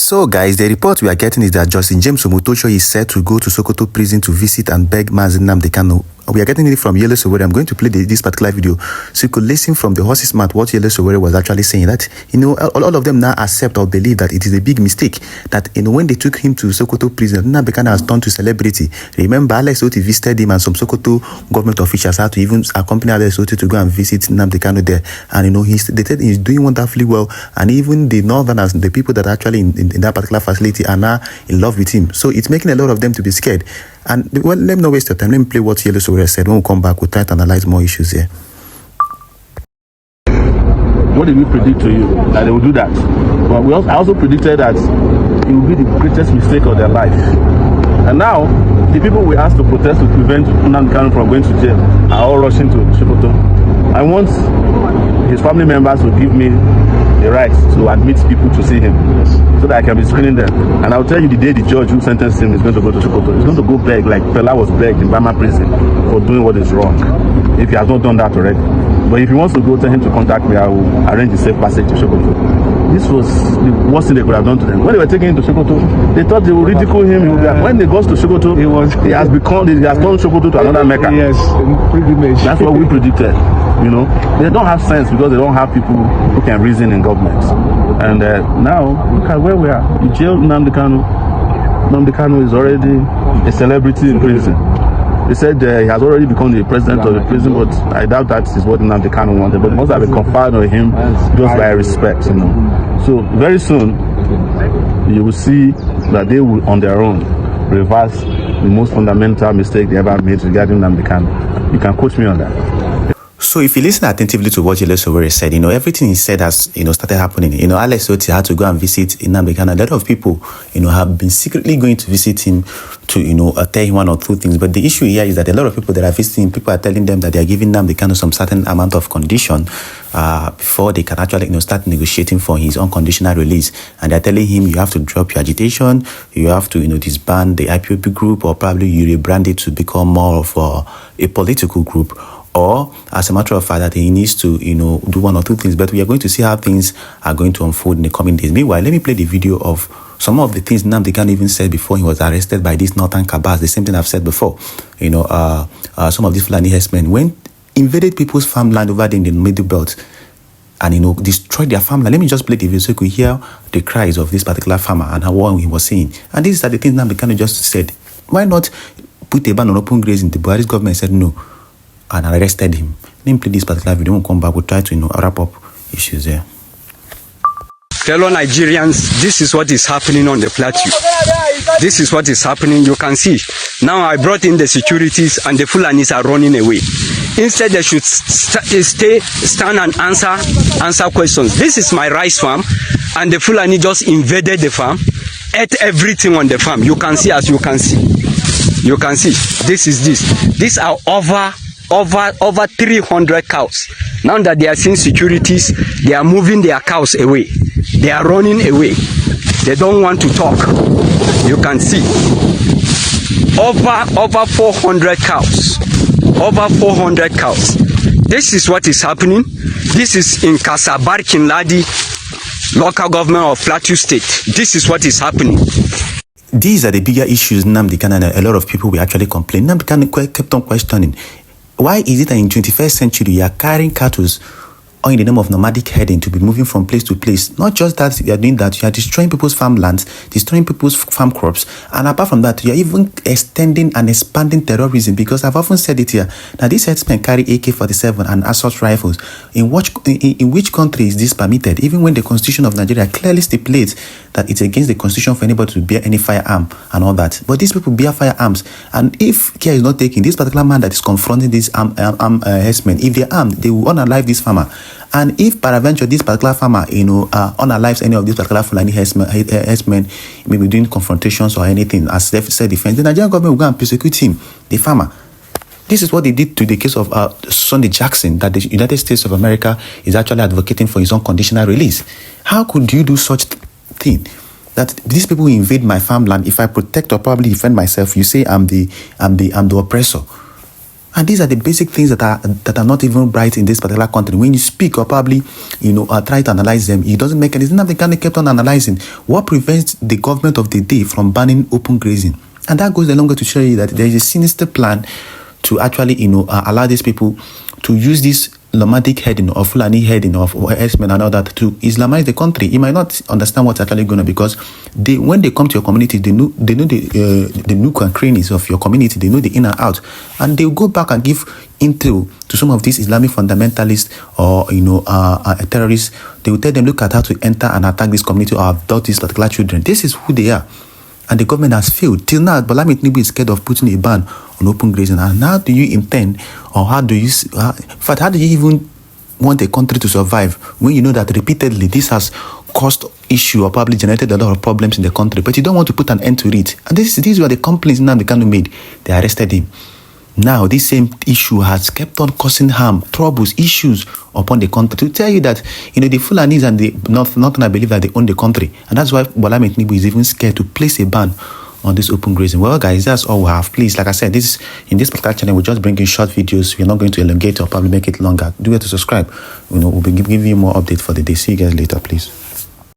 So guys, the report we are getting is that Justice James Omotosho is set to go to Sokoto prison to visit and beg Nnamdi Kanu. We are getting it from Yele Sowore. I'm going to play this particular video so you could listen from the horse's mouth what Yele Sowore was actually saying. That, all of them now accept or believe that it is a big mistake. That, when they took him to Sokoto prison, Nnamdi Kanu has turned to celebrity. Remember, Alex Oti visited him and some Sokoto government officials had to even accompany Alex Oti to go and visit Nnamdi Kanu there. And, they said he's doing wonderfully well. And even the northerners, the people that are actually in that particular facility are now in love with him. So it's making a lot of them to be scared. And well, let me not waste your time. Let me play what Yele Sowore said. When we come back, we'll try to analyze more issues here. What did we predict to you? That they will do that. But I also predicted that it will be the greatest mistake of their life. And now, the people we asked to protest to prevent Nnamdi Kanu from going to jail are all rushing to Sokoto. I want his family members to give me the right to admit people to see him, so that I can be screening them. And I'll tell you the day the judge who sentenced him is going to go to Sokoto. He's going to go beg like Fela was begged in Bama prison for doing what is wrong, if he has not done that already. But if he wants to go, tell him to contact me. I will arrange a safe passage to Sokoto. This was the worst thing they could have done to them. When they were taking him to Sokoto, they thought they would ridicule him. When they got to Sokoto, he has turned Sokoto to another Mecca. Yes, pilgrimage. That's what we predicted. They don't have sense because they don't have people who can reason in government. And now, look at where we are. You jailed Nnamdi Kanu. Nnamdi Kanu is already a celebrity in prison. They said he has already become the president of the prison, but I doubt that is what Nnamdi Kanu wanted. But it must have been conferred on him just by respect, So very soon, you will see that they will, on their own, reverse the most fundamental mistake they ever made regarding Nnamdi Kanu. You can quote me on that. So if you listen attentively to what Yele Sowore said, everything he said has, started happening. Alex Oti had to go and visit Nnamdi Kanu. A lot of people, have been secretly going to visit him to, tell him one or two things. But the issue here is that a lot of people that are visiting, people are telling them that they are giving Nnamdi Kanu some certain amount of condition before they can actually, start negotiating for his unconditional release. And they're telling him you have to drop your agitation, you have to, disband the IPOB group, or probably you rebrand it to become more of a political group. Or, as a matter of fact, that he needs to, do one or two things. But we are going to see how things are going to unfold in the coming days. Meanwhile, let me play the video of some of the things Nnamdi Kanu even said before he was arrested by these northern cabals. The same thing I've said before. Some of these Fulani herdsmen, when invaded people's farmland over there in the Middle Belt and, destroyed their farmland. Let me just play the video so you could hear the cries of this particular farmer and how he was saying. And these are the things Nnamdi Kanu just said. Why not put a ban on open grazing? The Buhari's government said no, and arrested him. Let me play this particular video. We'll come back. We'll try to wrap up issues there. Fellow Nigerians, this is what is happening on the plateau. This is what is happening. You can see. Now I brought in the securities and the Fulanis are running away. Instead, they should stand and answer questions. This is my rice farm, and the Fulani just invaded the farm, ate everything on the farm. You can see, as you can see. You can see. This is this. These are over 300 cows. Now that they are seeing securities, they are moving their cows away. They are running away. They don't want to talk. You can see over 400 cows. Over 400 cows. This is what is happening. This is in Kasabar Kinladi, local government of Plateau State. This is what is happening. These are the bigger issues Nnamdi Kanu and a lot of people will actually complain. Nnamdi Kanu kept on questioning. Why is it that in 21st century you are carrying cattle or in the name of nomadic herding to be moving from place to place? Not just that you are doing that, you are destroying people's farmlands, destroying people's farm crops, and apart from that, you are even extending and expanding terrorism, because I've often said it here, that these herdsmen carry AK-47 and assault rifles. In which country is this permitted? Even when the Constitution of Nigeria clearly stipulates that it's against the Constitution for anybody to bear any firearm and all that. But these people bear firearms, and if care is not taken, this particular man that is confronting these herdsmen, if they're armed, they will unalive this farmer. And if peradventure this particular farmer, unalives any of these particular Fulani herdsmen, maybe doing confrontations or anything as self-defense, the Nigerian government will go and persecute him, the farmer. This is what they did to the case of Sunday Jackson, that the United States of America is actually advocating for his unconditional release. How could you do such thing? That these people invade my farmland. If I protect or probably defend myself, you say I'm the oppressor. And these are the basic things that are not even right in this particular country. When you speak or probably, try to analyze them, it doesn't make any sense. Nnamdi Kanu kept on analyzing what prevents the government of the day from banning open grazing. And that goes a long way to show you that there is a sinister plan to actually, allow these people to use this nomadic heading or Fulani heading of herdsmen and all that to Islamize the country. You might not understand what's actually going on because when they come to your community, they know the nook and crannies of your community. They know the in and out, and they'll go back and give intel to some of these Islamic fundamentalists or terrorists. They will tell them, look at how to enter and attack this community or abduct these particular children. This is who they are. And the government has failed. Till now, Bola Ahmed Tinubu is scared of putting a ban on open grazing. And how do you intend, or how do you even want a country to survive when you know that repeatedly this has caused issue or probably generated a lot of problems in the country, but you don't want to put an end to it? And these were the complaints Nnamdi Kanu made. They arrested him. Now, this same issue has kept on causing harm, troubles, issues upon the country. To tell you that, the Fulanis and the Northern, I believe that they own the country. And that's why Bola Ahmed Tinubu is even scared to place a ban on this open grazing. Well, guys, that's all we have. Please, like I said, in this particular channel, we're just bringing short videos. We're not going to elongate or probably make it longer. Do it to subscribe. We'll be giving you more updates for the day. See you guys later, please.